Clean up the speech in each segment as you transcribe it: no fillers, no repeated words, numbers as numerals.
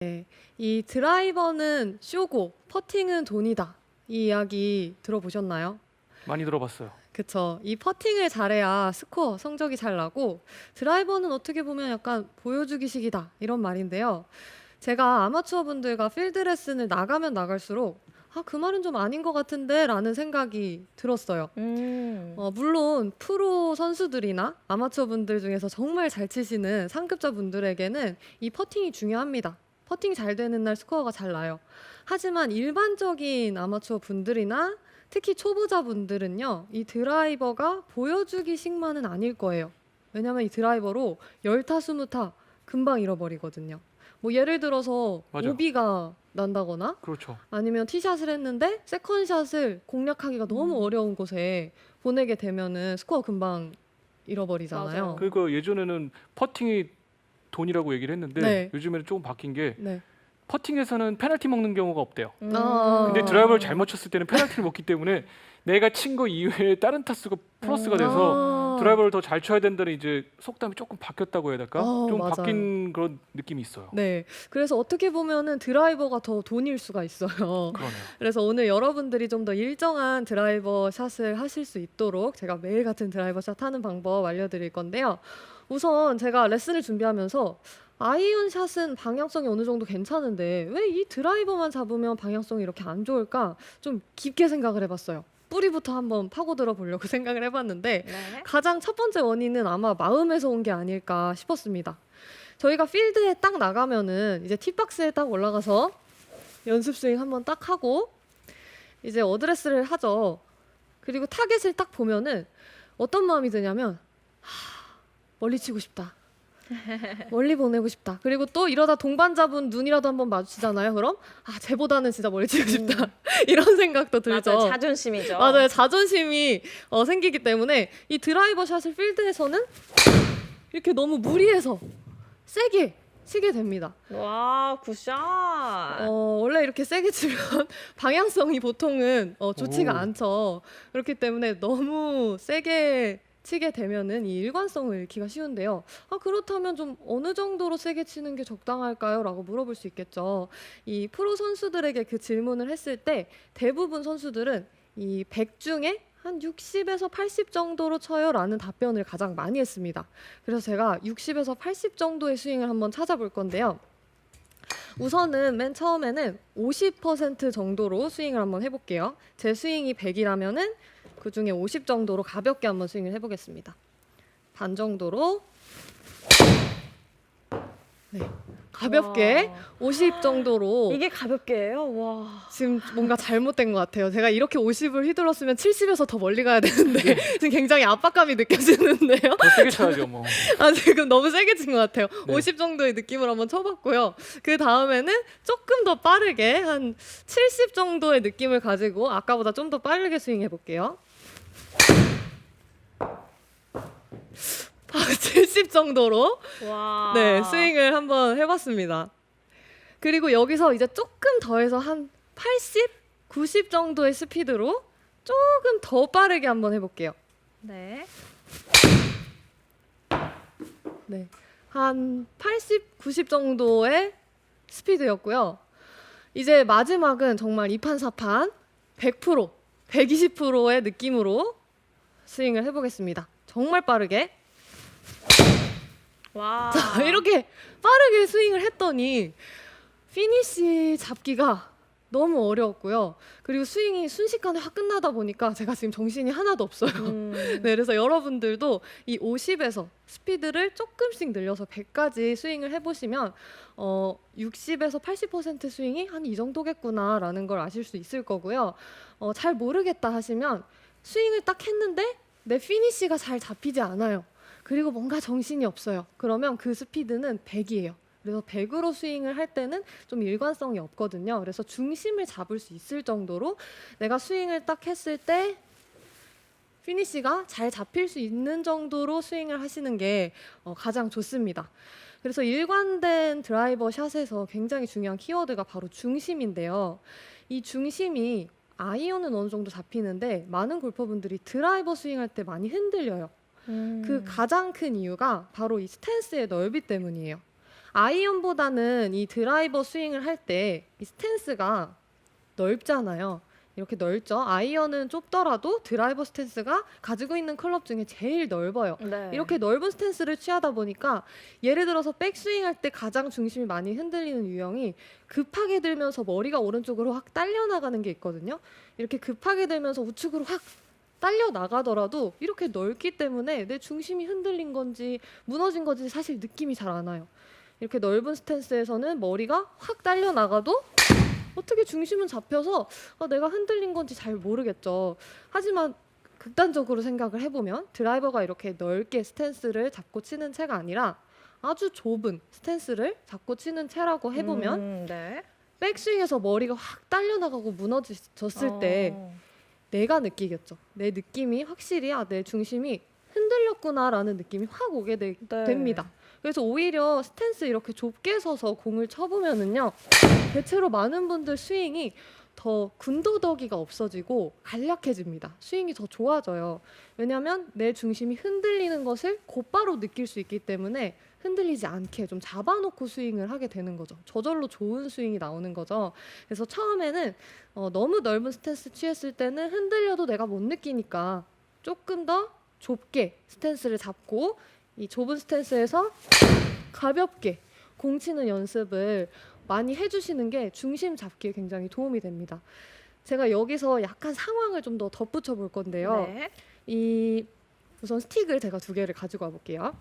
네. 이 드라이버는 쇼고 퍼팅은 돈이다. 이 이야기 들어보셨나요? 많이 들어봤어요. 그쵸. 이 퍼팅을 잘해야 스코어 성적이 잘 나고 드라이버는 어떻게 보면 약간 보여주기식이다. 이런 말인데요. 제가 아마추어 분들과 필드 레슨을 나가면 나갈수록 그 말은 좀 아닌 것 같은데 라는 생각이 들었어요. 물론 프로 선수들이나 아마추어 분들 중에서 정말 잘 치시는 상급자 분들에게는 이 퍼팅이 중요합니다. 퍼팅 잘 되는 날 스코어가 잘 나요. 하지만 일반적인 아마추어 분들이나 특히 초보자 분들은요, 이 드라이버가 보여주기식만은 아닐 거예요. 왜냐면 이 드라이버로 10타, 20타 금방 잃어버리거든요. 뭐 예를 들어서 맞아. 오비가 난다거나 그렇죠. 아니면 티샷을 했는데 세컨샷을 공략하기가 너무 어려운 곳에 보내게 되면은 스코어 금방 잃어버리잖아요. 맞아요. 그러니까 예전에는 퍼팅이 돈이라고 얘기를 했는데 네. 요즘에는 조금 바뀐 게 네. 퍼팅에서는 페널티 먹는 경우가 없대요. 근데 아. 드라이버를 잘못 쳤을 때는 페널티를 먹기 때문에 내가 친 거 이외에 다른 타수가 플러스가 돼서 드라이버를 더 잘 쳐야 된다는 이제 속담이 조금 바뀌었다고 해야 될까? 좀 맞아요. 바뀐 그런 느낌이 있어요. 네. 그래서 어떻게 보면은 드라이버가 더 돈일 수가 있어요. 그러네요. 그래서 오늘 여러분들이 좀 더 일정한 드라이버 샷을 하실 수 있도록 제가 매일 같은 드라이버 샷 하는 방법 알려드릴 건데요. 우선 제가 레슨을 준비하면서 아이언 샷은 방향성이 어느 정도 괜찮은데 왜 이 드라이버만 잡으면 방향성이 이렇게 안 좋을까? 좀 깊게 생각을 해봤어요. 뿌리부터 한번 파고들어 보려고 생각을 해봤는데 네. 가장 첫 번째 원인은 아마 마음에서 온 게 아닐까 싶었습니다. 저희가 필드에 딱 나가면은 이제 티박스에 딱 올라가서 연습 스윙 한번 딱 하고 이제 어드레스를 하죠. 그리고 타겟을 딱 보면은 어떤 마음이 드냐면 멀리 치고 싶다. 멀리 보내고 싶다. 그리고 또 이러다 동반자분 눈이라도 한번 마주치잖아요. 그럼 쟤보다는 진짜 멀리 치고 싶다. 이런 생각도 들죠. 맞아요. 자존심이죠. 맞아요. 자존심이 생기기 때문에 이 드라이버 샷을 필드에서는 이렇게 너무 무리해서 세게 치게 됩니다. 와, 굿샷. 원래 이렇게 세게 치면 방향성이 보통은 좋지가 오. 않죠. 그렇기 때문에 너무 세게 치게 되면은 이 일관성을 잃기가 쉬운데요. 그렇다면 좀 어느 정도로 세게 치는 게 적당할까요? 라고 물어볼 수 있겠죠. 이 프로 선수들에게 그 질문을 했을 때 대부분 선수들은 이 100 중에 한 60에서 80 정도로 쳐요 라는 답변을 가장 많이 했습니다. 그래서 제가 60에서 80 정도의 스윙을 한번 찾아볼 건데요. 우선은 맨 처음에는 50% 정도로 스윙을 한번 해볼게요. 제 스윙이 100이라면은 그 중에 50 정도로 가볍게 한번 스윙을 해보겠습니다. 반 정도로 네, 가볍게 와. 50 정도로 이게 가볍게 해요? 와. 지금 뭔가 잘못된 것 같아요. 제가 이렇게 50을 휘둘렀으면 70에서 더 멀리 가야 되는데 지금 굉장히 압박감이 느껴지는데요. 더 세게 쳐야죠, 뭐. 지금 너무 세게 친 것 같아요. 네. 50 정도의 느낌을 한번 쳐봤고요. 그 다음에는 조금 더 빠르게 한 70 정도의 느낌을 가지고 아까보다 좀 더 빠르게 스윙해 볼게요. 70 정도로 와. 네, 스윙을 한번 해봤습니다. 그리고 여기서 이제 조금 더해서 한 80, 90 정도의 스피드로 조금 더 빠르게 한번 해볼게요. 네. 네, 한 80, 90 정도의 스피드였고요. 이제 마지막은 정말 이판사판 100%, 120%의 느낌으로 스윙을 해보겠습니다. 정말 빠르게. 와. 자, 이렇게 빠르게 스윙을 했더니 피니시 잡기가 너무 어려웠고요. 그리고 스윙이 순식간에 확 끝나다 보니까 제가 지금 정신이 하나도 없어요. 네, 그래서 여러분들도 이 50에서 스피드를 조금씩 늘려서 100까지 스윙을 해보시면 60에서 80% 스윙이 한 이 정도겠구나라는 걸 아실 수 있을 거고요. 잘 모르겠다 하시면 스윙을 딱 했는데 내 피니시가 잘 잡히지 않아요. 그리고 뭔가 정신이 없어요. 그러면 그 스피드는 100이에요. 그래서 100으로 스윙을 할 때는 좀 일관성이 없거든요. 그래서 중심을 잡을 수 있을 정도로 내가 스윙을 딱 했을 때 피니시가 잘 잡힐 수 있는 정도로 스윙을 하시는 게 가장 좋습니다. 그래서 일관된 드라이버 샷에서 굉장히 중요한 키워드가 바로 중심인데요. 이 중심이 아이언은 어느 정도 잡히는데 많은 골퍼분들이 드라이버 스윙할 때 많이 흔들려요. 그 가장 큰 이유가 바로 이 스탠스의 넓이 때문이에요. 아이언보다는 이 드라이버 스윙을 할 때 이 스탠스가 넓잖아요. 이렇게 넓죠. 아이언은 좁더라도 드라이버 스탠스가 가지고 있는 클럽 중에 제일 넓어요. 네. 이렇게 넓은 스탠스를 취하다 보니까 예를 들어서 백스윙 할 때 가장 중심이 많이 흔들리는 유형이 급하게 들면서 머리가 오른쪽으로 확 딸려 나가는 게 있거든요. 이렇게 급하게 들면서 우측으로 확 딸려 나가더라도 이렇게 넓기 때문에 내 중심이 흔들린 건지 무너진 건지 사실 느낌이 잘 안 와요. 이렇게 넓은 스탠스에서는 머리가 확 딸려 나가도 어떻게 중심은 잡혀서 내가 흔들린 건지 잘 모르겠죠. 하지만 극단적으로 생각을 해보면 드라이버가 이렇게 넓게 스탠스를 잡고 치는 채가 아니라 아주 좁은 스탠스를 잡고 치는 채라고 해보면 네. 백스윙에서 머리가 확 딸려 나가고 무너졌을 때 내가 느끼겠죠. 내 느낌이 확실히 내 중심이 흔들렸구나라는 느낌이 확 오게 됩니다. 그래서 오히려 스탠스 이렇게 좁게 서서 공을 쳐보면은요, 대체로 많은 분들 스윙이 더 군더더기가 없어지고 간략해집니다. 스윙이 더 좋아져요. 왜냐하면 내 중심이 흔들리는 것을 곧바로 느낄 수 있기 때문에 흔들리지 않게 좀 잡아놓고 스윙을 하게 되는 거죠. 저절로 좋은 스윙이 나오는 거죠. 그래서 처음에는 너무 넓은 스탠스 취했을 때는 흔들려도 내가 못 느끼니까 조금 더 좁게 스탠스를 잡고 이 좁은 스탠스에서 가볍게 공 치는 연습을 많이 해주시는 게 중심 잡기에 굉장히 도움이 됩니다. 제가 여기서 약간 상황을 좀 더 덧붙여 볼 건데요. 네. 우선 스틱을 제가 2개를 가지고 와볼게요.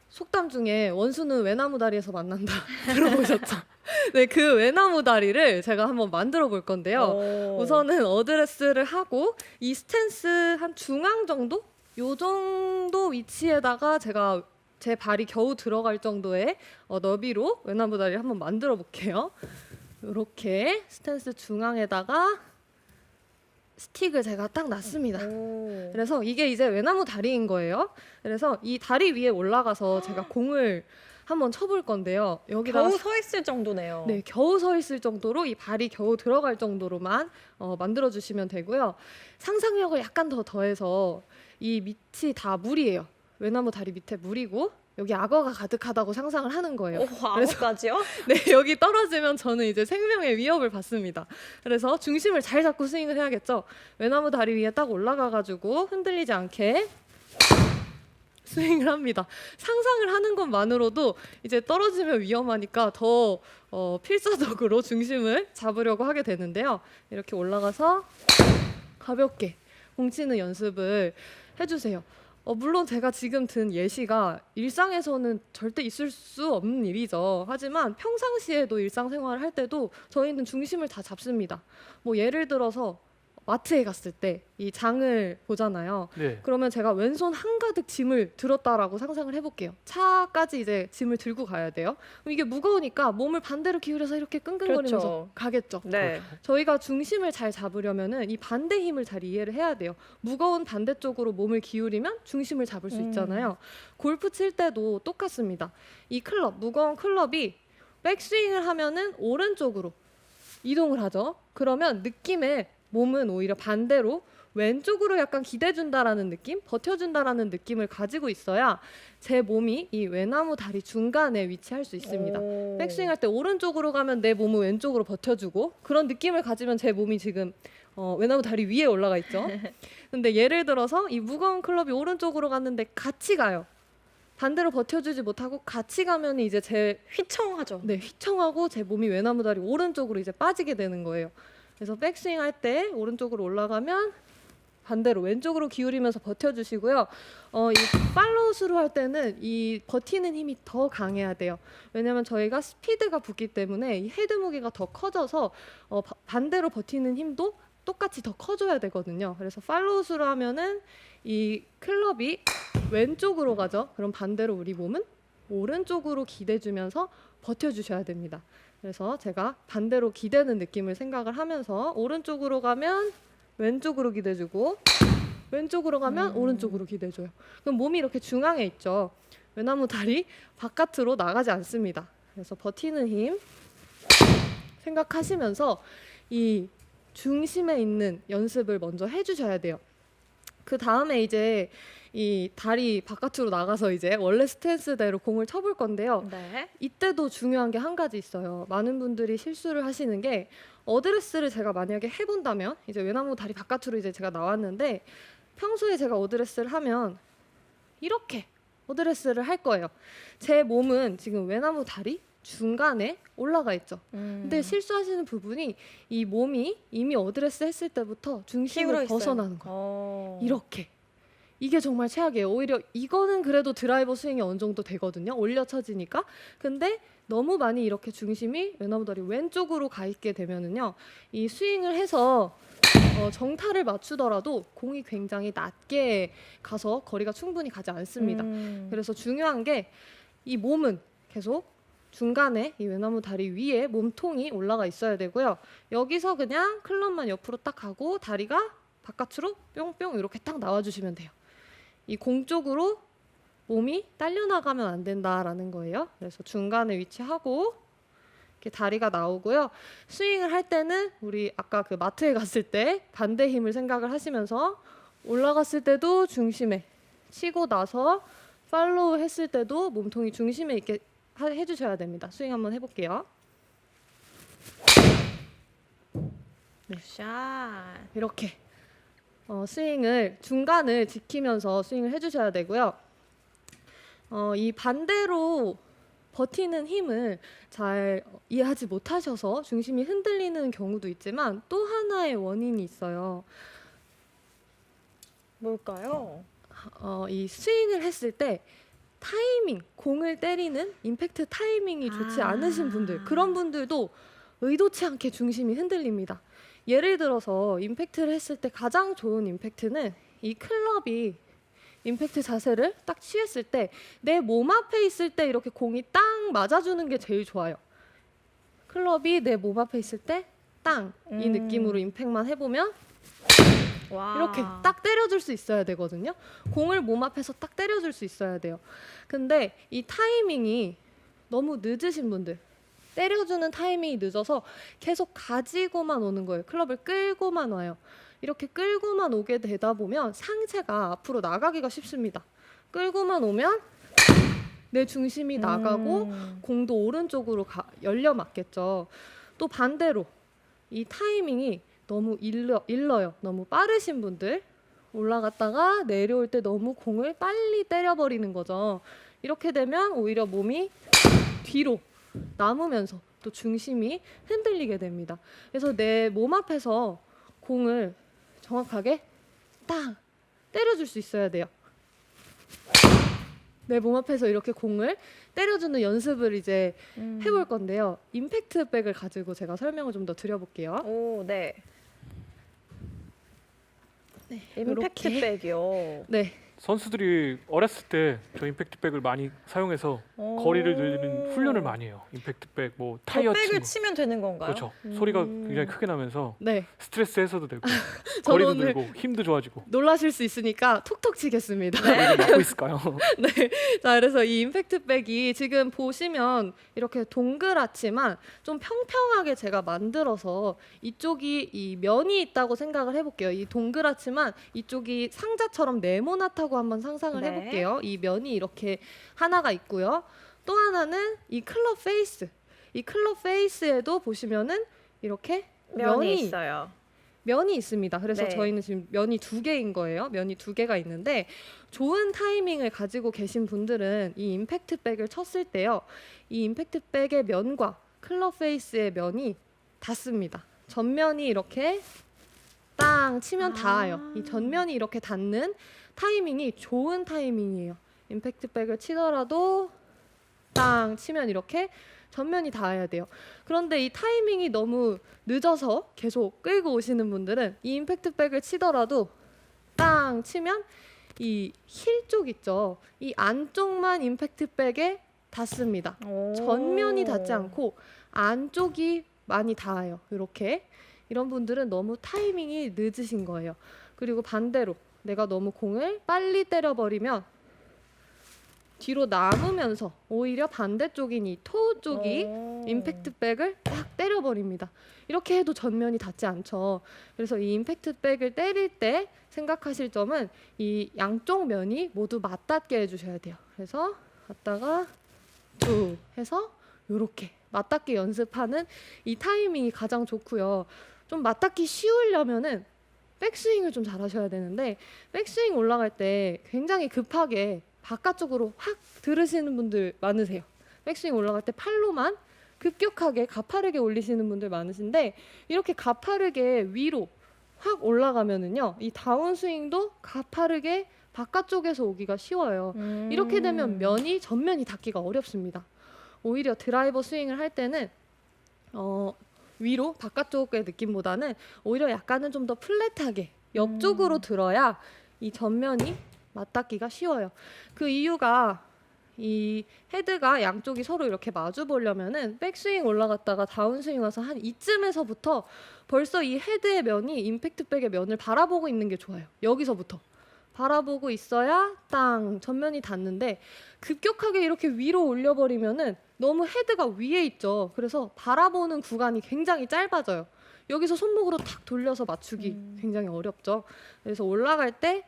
속담 중에 원수는 외나무 다리에서 만난다 들어보셨죠? 네, 그 외나무 다리를 제가 한번 만들어 볼 건데요. 우선은 어드레스를 하고 이 스탠스 한 중앙 정도? 요 정도 위치에다가 제가 제 발이 겨우 들어갈 정도의 너비로 외나무 다리를 한번 만들어 볼게요. 이렇게 스탠스 중앙에다가 스틱을 제가 딱 놨습니다. 그래서 이게 이제 외나무 다리인 거예요. 그래서 이 다리 위에 올라가서 제가 공을 한번 쳐볼 건데요. 여기다가 겨우 서 있을 정도네요. 네, 겨우 서 있을 정도로 이 발이 겨우 들어갈 정도로만 만들어 주시면 되고요. 상상력을 약간 더 더해서 이 밑이 다 물이에요. 외나무 다리 밑에 물이고 여기 악어가 가득하다고 상상을 하는 거예요. 악어까지요? 네, 여기 떨어지면 저는 이제 생명의 위협을 받습니다. 그래서 중심을 잘 잡고 스윙을 해야겠죠. 외나무 다리 위에 딱 올라가가지고 흔들리지 않게 스윙을 합니다. 상상을 하는 것만으로도 이제 떨어지면 위험하니까 더 필사적으로 중심을 잡으려고 하게 되는데요. 이렇게 올라가서 가볍게 공 치는 연습을 해주세요. 물론 제가 지금 든 예시가 일상에서는 절대 있을 수 없는 일이죠. 하지만 평상시에도 일상생활을 할 때도 저희는 중심을 다 잡습니다. 뭐 예를 들어서 마트에 갔을 때 이 장을 보잖아요. 네. 그러면 제가 왼손 한가득 짐을 들었다라고 상상을 해볼게요. 차까지 이제 짐을 들고 가야 돼요. 그럼 이게 무거우니까 몸을 반대로 기울여서 이렇게 끙끙거리면서 그렇죠. 가겠죠. 네. 저희가 중심을 잘 잡으려면은 이 반대 힘을 잘 이해를 해야 돼요. 무거운 반대쪽으로 몸을 기울이면 중심을 잡을 수 있잖아요. 골프 칠 때도 똑같습니다. 이 클럽, 무거운 클럽이 백스윙을 하면은 오른쪽으로 이동을 하죠. 그러면 느낌에 몸은 오히려 반대로 왼쪽으로 약간 기대준다라는 느낌, 버텨준다라는 느낌을 가지고 있어야 제 몸이 이 외나무 다리 중간에 위치할 수 있습니다. 백스윙 할 때 오른쪽으로 가면 내 몸은 왼쪽으로 버텨주고 그런 느낌을 가지면 제 몸이 지금 외나무 다리 위에 올라가 있죠. 근데 예를 들어서 이 무거운 클럽이 오른쪽으로 갔는데 같이 가요. 반대로 버텨주지 못하고 같이 가면 이제 휘청하죠. 네, 휘청하고 제 몸이 외나무 다리 오른쪽으로 이제 빠지게 되는 거예요. 그래서 백스윙 할 때 오른쪽으로 올라가면 반대로 왼쪽으로 기울이면서 버텨주시고요. 이 팔로우 스루 할 때는 이 버티는 힘이 더 강해야 돼요. 왜냐하면 저희가 스피드가 붙기 때문에 이 헤드 무게가 더 커져서 반대로 버티는 힘도 똑같이 더 커져야 되거든요. 그래서 팔로우 스루 하면은 이 클럽이 왼쪽으로 가죠. 그럼 반대로 우리 몸은 오른쪽으로 기대주면서 버텨주셔야 됩니다. 그래서 제가 반대로 기대는 느낌을 생각을 하면서 오른쪽으로 가면 왼쪽으로 기대주고 왼쪽으로 가면 오른쪽으로 기대줘요. 그럼 몸이 이렇게 중앙에 있죠. 외나무 다리 바깥으로 나가지 않습니다. 그래서 버티는 힘 생각하시면서 이 중심에 있는 연습을 먼저 해주셔야 돼요. 그 다음에 이제 이 다리 바깥으로 나가서 이제 원래 스탠스대로 공을 쳐볼 건데요. 네. 이때도 중요한 게 한 가지 있어요. 많은 분들이 실수를 하시는 게 어드레스를 제가 만약에 해본다면 이제 외나무 다리 바깥으로 이제 제가 나왔는데 평소에 제가 어드레스를 하면 이렇게 어드레스를 할 거예요. 제 몸은 지금 외나무 다리 중간에 올라가 있죠. 근데 실수하시는 부분이 이 몸이 이미 어드레스 했을 때부터 중심을 벗어나는 거예요. 이렇게. 이게 정말 최악이에요. 오히려 이거는 그래도 드라이버 스윙이 어느 정도 되거든요. 올려 쳐지니까. 근데 너무 많이 이렇게 중심이 외나무 다리 왼쪽으로 가 있게 되면은요. 이 스윙을 해서 정타를 맞추더라도 공이 굉장히 낮게 가서 거리가 충분히 가지 않습니다. 그래서 중요한 게 이 몸은 계속 중간에 이 외나무 다리 위에 몸통이 올라가 있어야 되고요. 여기서 그냥 클럽만 옆으로 딱 가고 다리가 바깥으로 뿅뿅 이렇게 딱 나와주시면 돼요. 이 공 쪽으로 몸이 딸려 나가면 안 된다라는 거예요. 그래서 중간에 위치하고 이렇게 다리가 나오고요. 스윙을 할 때는 우리 아까 그 마트에 갔을 때 반대 힘을 생각을 하시면서 올라갔을 때도 중심에 치고 나서 팔로우 했을 때도 몸통이 중심에 있게 해주셔야 됩니다. 스윙 한번 해볼게요. 샷. 이렇게 스윙을 중간을 지키면서 스윙을 해주셔야 되고요. 이 반대로 버티는 힘을 잘 이해하지 못하셔서 중심이 흔들리는 경우도 있지만 또 하나의 원인이 있어요. 뭘까요? 이 스윙을 했을 때 타이밍, 공을 때리는 임팩트 타이밍이 좋지 않으신 분들, 그런 분들도 의도치 않게 중심이 흔들립니다. 예를 들어서 임팩트를 했을 때 가장 좋은 임팩트는 이 클럽이 임팩트 자세를 딱 취했을 때 내 몸 앞에 있을 때 이렇게 공이 땅 맞아주는 게 제일 좋아요. 클럽이 내 몸 앞에 있을 때 땅 이 느낌으로 임팩트만 해보면 와. 이렇게 딱 때려줄 수 있어야 되거든요. 공을 몸 앞에서 딱 때려줄 수 있어야 돼요. 근데 이 타이밍이 너무 늦으신 분들, 때려주는 타이밍이 늦어서 계속 가지고만 오는 거예요. 클럽을 끌고만 와요. 이렇게 끌고만 오게 되다 보면 상체가 앞으로 나가기가 쉽습니다. 끌고만 오면 내 중심이 나가고 공도 오른쪽으로 열려 맞겠죠. 또 반대로 이 타이밍이 너무 일러요. 너무 빠르신 분들 올라갔다가 내려올 때 너무 공을 빨리 때려버리는 거죠. 이렇게 되면 오히려 몸이 뒤로 남으면서 또 중심이 흔들리게 됩니다. 그래서 내 몸 앞에서 공을 정확하게 딱 때려줄 수 있어야 돼요. 내 몸 앞에서 이렇게 공을 때려주는 연습을 이제 해볼 건데요. 임팩트 백을 가지고 제가 설명을 좀 더 드려볼게요. 오, 네. 네, 임팩트 이렇게. 백이요. 네, 선수들이 어렸을 때 저 임팩트백을 많이 사용해서 거리를 늘리는 훈련을 많이 해요. 임팩트백, 뭐 저 타이어 백을 치고. 치면 되는 건가요? 그렇죠. 소리가 굉장히 크게 나면서 네. 스트레스 해소도 되고 저도 거리도 오늘 늘고 힘도 좋아지고. 놀라실 수 있으니까 톡톡 치겠습니다. 이거 맞고 있을까요? 네. 자, 그래서 이 임팩트 백이 지금 보시면 이렇게 동그랗지만 좀 평평하게 제가 만들어서 이쪽이 이 면이 있다고 생각을 해볼게요. 이 동그랗지만 이쪽이 상자처럼 네모나다고 한번 상상을 네. 해볼게요. 이 면이 이렇게 하나가 있고요. 또 하나는 이 클럽 페이스. 이 클럽 페이스에도 보시면은 이렇게 면이 있어요. 면이 있습니다. 그래서 네. 저희는 지금 면이 2개인 거예요. 면이 2개가 있는데 좋은 타이밍을 가지고 계신 분들은 이 임팩트 백을 쳤을 때요. 이 임팩트 백의 면과 클럽 페이스의 면이 닿습니다. 전면이 이렇게 땅 치면 닿아요. 이 전면이 이렇게 닿는 타이밍이 좋은 타이밍이에요. 임팩트 백을 치더라도 땅 치면 이렇게 전면이 닿아야 돼요. 그런데 이 타이밍이 너무 늦어서 계속 끌고 오시는 분들은 이 임팩트 백을 치더라도 땅 치면 이 힐 쪽 있죠. 이 안쪽만 임팩트 백에 닿습니다. 전면이 닿지 않고 안쪽이 많이 닿아요. 이렇게. 이런 분들은 너무 타이밍이 늦으신 거예요. 그리고 반대로 내가 너무 공을 빨리 때려버리면 뒤로 남으면서 오히려 반대쪽인 이 토 쪽이 임팩트백을 딱 때려버립니다. 이렇게 해도 전면이 닿지 않죠. 그래서 이 임팩트백을 때릴 때 생각하실 점은 이 양쪽 면이 모두 맞닿게 해주셔야 돼요. 그래서 갔다가 툭 해서 이렇게 맞닿기 연습하는 이 타이밍이 가장 좋고요. 좀 맞닿기 쉬우려면은 백스윙을 좀 잘하셔야 되는데 백스윙 올라갈 때 굉장히 급하게 바깥쪽으로 확 들으시는 분들 많으세요. 백스윙 올라갈 때 팔로만 급격하게 가파르게 올리시는 분들 많으신데 이렇게 가파르게 위로 확 올라가면은요, 이 다운스윙도 가파르게 바깥쪽에서 오기가 쉬워요. 이렇게 되면 전면이 닿기가 어렵습니다. 오히려 드라이버 스윙을 할 때는 위로 바깥쪽의 느낌보다는 오히려 약간은 좀 더 플랫하게 옆쪽으로 들어야 이 전면이 맞닿기가 쉬워요. 그 이유가 이 헤드가 양쪽이 서로 이렇게 마주 보려면은 백스윙 올라갔다가 다운스윙 와서 한 이쯤에서부터 벌써 이 헤드의 면이 임팩트백의 면을 바라보고 있는 게 좋아요. 여기서부터 바라보고 있어야 땅 전면이 닿는데 급격하게 이렇게 위로 올려버리면은 너무 헤드가 위에 있죠. 그래서 바라보는 구간이 굉장히 짧아져요. 여기서 손목으로 탁 돌려서 맞추기 굉장히 어렵죠. 그래서 올라갈 때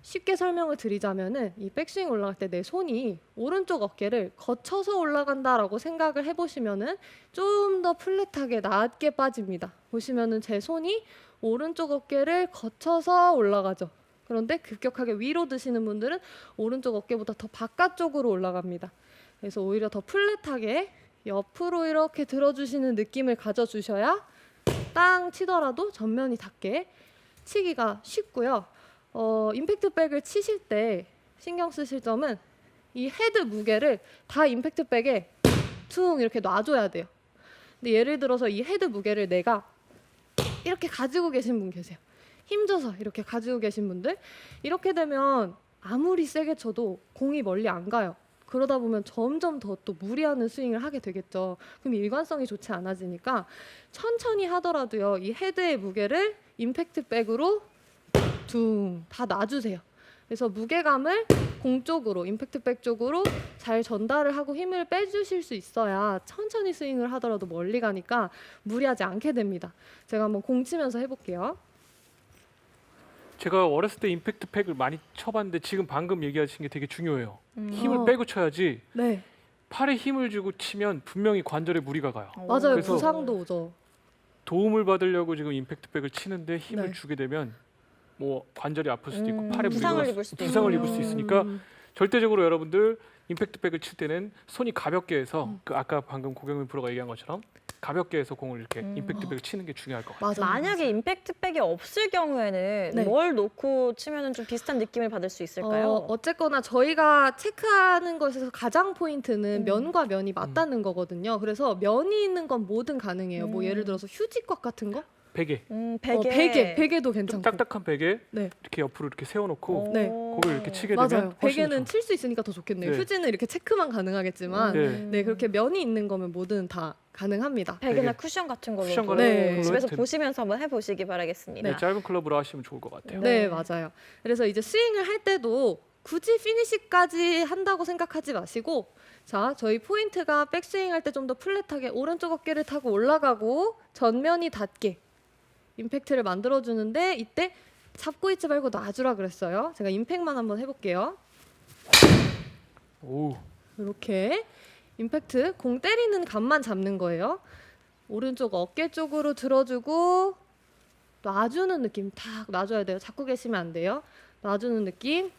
쉽게 설명을 드리자면은 이 백스윙 올라갈 때 내 손이 오른쪽 어깨를 거쳐서 올라간다라고 생각을 해보시면은 좀 더 플랫하게 낮게 빠집니다. 보시면은 제 손이 오른쪽 어깨를 거쳐서 올라가죠. 그런데 급격하게 위로 드시는 분들은 오른쪽 어깨보다 더 바깥쪽으로 올라갑니다. 그래서 오히려 더 플랫하게 옆으로 이렇게 들어주시는 느낌을 가져주셔야 땅 치더라도 전면이 닿게 치기가 쉽고요. 임팩트백을 치실 때 신경 쓰실 점은 이 헤드 무게를 다 임팩트백에 퉁 이렇게 놔줘야 돼요. 근데 예를 들어서 이 헤드 무게를 내가 이렇게 가지고 계신 분 계세요. 힘줘서 이렇게 가지고 계신 분들, 이렇게 되면 아무리 세게 쳐도 공이 멀리 안 가요. 그러다 보면 점점 더 또 무리하는 스윙을 하게 되겠죠. 그럼 일관성이 좋지 않아지니까 천천히 하더라도요, 이 헤드의 무게를 임팩트백으로 둥 다 놔주세요. 그래서 무게감을 공 쪽으로, 임팩트백 쪽으로 잘 전달을 하고 힘을 빼주실 수 있어야 천천히 스윙을 하더라도 멀리 가니까 무리하지 않게 됩니다. 제가 한번 공 치면서 해볼게요. 제가 어렸을 때 임팩트팩을 많이 쳐봤는데 지금 방금 얘기하신 게 되게 중요해요. 힘을 빼고 쳐야지. 네, 팔에 힘을 주고 치면 분명히 관절에 무리가 가요. 맞아요. 그래서 부상도 오죠. 도움을 받으려고 지금 임팩트백을 치는데 힘을 네. 주게 되면 뭐 관절이 아플 수도 있고 팔에 부상을 무리가 입을 수도 부상을 있고. 입을 수 있으니까 절대적으로 여러분들 임팩트백을 칠 때는 손이 가볍게 해서 그 아까 방금 고경민 프로가 얘기한 것처럼 가볍게 해서 공을 이렇게 임팩트백을 치는 게 중요할 것 같아요. 맞아. 만약에 임팩트백이 없을 경우에는 네. 뭘 놓고 치면은 좀 비슷한 느낌을 받을 수 있을까요? 어쨌거나 저희가 체크하는 것에서 가장 포인트는 면과 면이 맞닿는 거거든요. 그래서 면이 있는 건 뭐든 가능해요. 뭐 예를 들어서 휴지꽉 같은 거, 베개, 베개도 좀 괜찮고. 딱딱한 베개 네. 이렇게 옆으로 이렇게 세워놓고 네. 거기를 이렇게 치게 되면 맞아요. 훨씬 베개는 좋아요. 칠 수 있으니까 더 좋겠네요. 네. 휴지는 이렇게 체크만 가능하겠지만, 네, 그렇게 면이 있는 거면 뭐든 다 가능합니다. 베개나 베개. 쿠션 같은 걸로 쿠션 네. 집에서 걸로 보시면서 한번 해보시기 바라겠습니다. 네, 짧은 클럽으로 하시면 좋을 것 같아요. 네, 맞아요. 그래서 이제 스윙을 할 때도 굳이 피니시까지 한다고 생각하지 마시고, 자, 저희 포인트가 백스윙 할 때 좀 더 플랫하게 오른쪽 어깨를 타고 올라가고 전면이 닿게 임팩트를 만들어주는데, 이때 잡고 있지 말고 놔주라 그랬어요. 제가 임팩트만 한번 해볼게요. 오, 이렇게 임팩트 공 때리는 감만 잡는 거예요. 오른쪽 어깨 쪽으로 들어주고 놔주는 느낌 탁 놔줘야 돼요. 잡고 계시면 안 돼요. 놔주는 느낌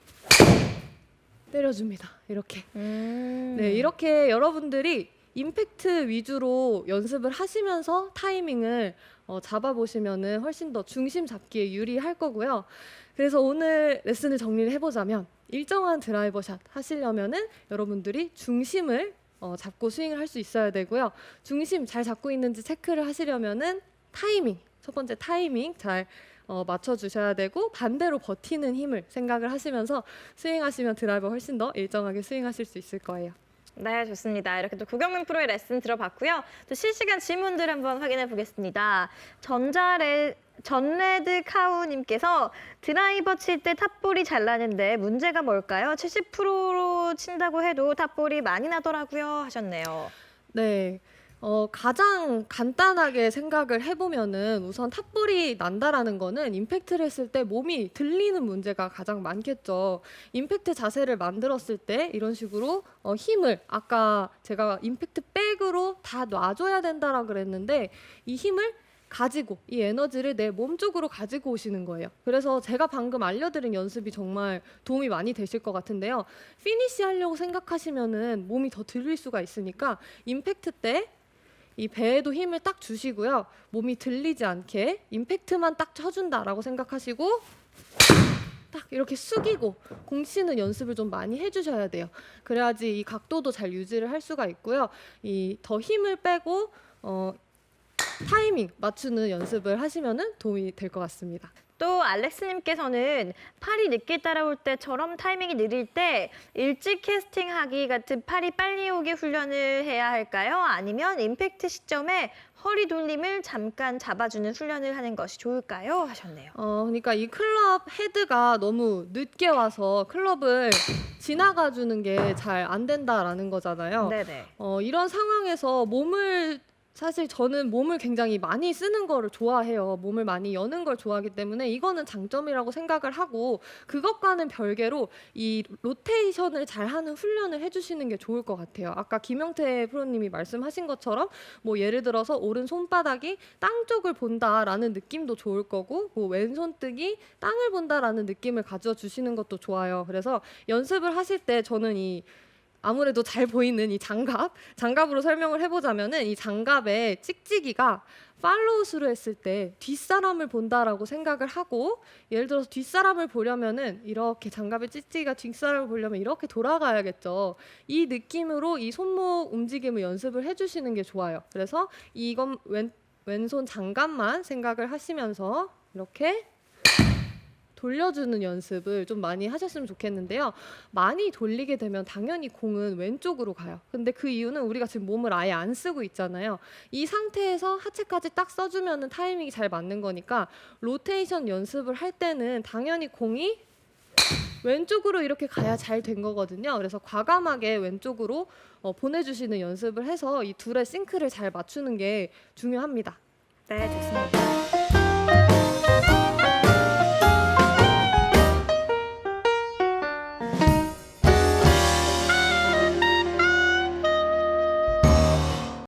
때려줍니다. 이렇게. 네, 이렇게 여러분들이 임팩트 위주로 연습을 하시면서 타이밍을 잡아보시면은 훨씬 더 중심 잡기에 유리할 거고요. 그래서 오늘 레슨을 정리를 해보자면 일정한 드라이버 샷 하시려면은 여러분들이 중심을 잡고 스윙을 할 수 있어야 되고요. 중심 잘 잡고 있는지 체크를 하시려면은 타이밍, 첫 번째 타이밍 잘 맞춰주셔야 되고, 반대로 버티는 힘을 생각을 하시면서 스윙하시면 드라이버 훨씬 더 일정하게 스윙하실 수 있을 거예요. 네, 좋습니다. 이렇게 또 고경민 프로의 레슨 들어봤고요. 또 실시간 질문들 한번 확인해 보겠습니다. 전레드 카우님께서 드라이버 칠 때 탑볼이 잘 나는데 문제가 뭘까요? 70%로 친다고 해도 탑볼이 많이 나더라고요 하셨네요. 네. 가장 간단하게 생각을 해보면은 우선 탑볼이 난다라는 거는 임팩트를 했을 때 몸이 들리는 문제가 가장 많겠죠. 임팩트 자세를 만들었을 때 이런 식으로 힘을 아까 제가 임팩트 백으로 다 놔줘야 된다라 그랬는데 이 힘을 가지고 이 에너지를 내 몸 쪽으로 가지고 오시는 거예요. 그래서 제가 방금 알려드린 연습이 정말 도움이 많이 되실 것 같은데요. 피니시 하려고 생각하시면은 몸이 더 들릴 수가 있으니까 임팩트 때 이 배에도 힘을 딱 주시고요. 몸이 들리지 않게 임팩트만 딱 쳐준다라고 생각하시고 딱 이렇게 숙이고 공 치는 연습을 좀 많이 해주셔야 돼요. 그래야지 이 각도도 잘 유지를 할 수가 있고요. 이 더 힘을 빼고 타이밍 맞추는 연습을 하시면은 도움이 될 것 같습니다. 또 알렉스님께서는 팔이 늦게 따라올 때처럼 타이밍이 느릴 때 일찍 캐스팅하기 같은 팔이 빨리 오게 훈련을 해야 할까요? 아니면 임팩트 시점에 허리 돌림을 잠깐 잡아주는 훈련을 하는 것이 좋을까요? 하셨네요. 그러니까 이 클럽 헤드가 너무 늦게 와서 클럽을 지나가 주는 게 잘 안 된다라는 거잖아요. 네네. 이런 상황에서 사실 저는 몸을 굉장히 많이 쓰는 거를 좋아해요. 몸을 많이 여는 걸 좋아하기 때문에 이거는 장점이라고 생각을 하고 그것과는 별개로 이 로테이션을 잘 하는 훈련을 해주시는 게 좋을 것 같아요. 아까 김영태 프로님이 말씀하신 것처럼 뭐 예를 들어서 오른 손바닥이 땅 쪽을 본다라는 느낌도 좋을 거고 뭐 왼손뜨기 땅을 본다라는 느낌을 가져주시는 것도 좋아요. 그래서 연습을 하실 때 저는 아무래도 잘 보이는 이 장갑으로 설명을 해보자면은 이 장갑의 찍찍이가 팔로우스루 했을 때 뒷사람을 본다라고 생각을 하고 예를 들어서 뒷사람을 보려면은 이렇게 장갑의 찍찍이가 뒷사람을 보려면 이렇게 돌아가야겠죠. 이 느낌으로 이 손목 움직임을 연습을 해주시는 게 좋아요. 그래서 이건 왼손 장갑만 생각을 하시면서 이렇게 돌려주는 연습을 좀 많이 하셨으면 좋겠는데요. 많이 돌리게 되면 당연히 공은 왼쪽으로 가요. 근데 그 이유는 우리가 지금 몸을 아예 안 쓰고 있잖아요. 이 상태에서 하체까지 딱 써주면 타이밍이 잘 맞는 거니까 로테이션 연습을 할 때는 당연히 공이 왼쪽으로 이렇게 가야 잘 된 거거든요. 그래서 과감하게 왼쪽으로 보내주시는 연습을 해서 이 둘의 싱크를 잘 맞추는 게 중요합니다. 네, 좋습니다.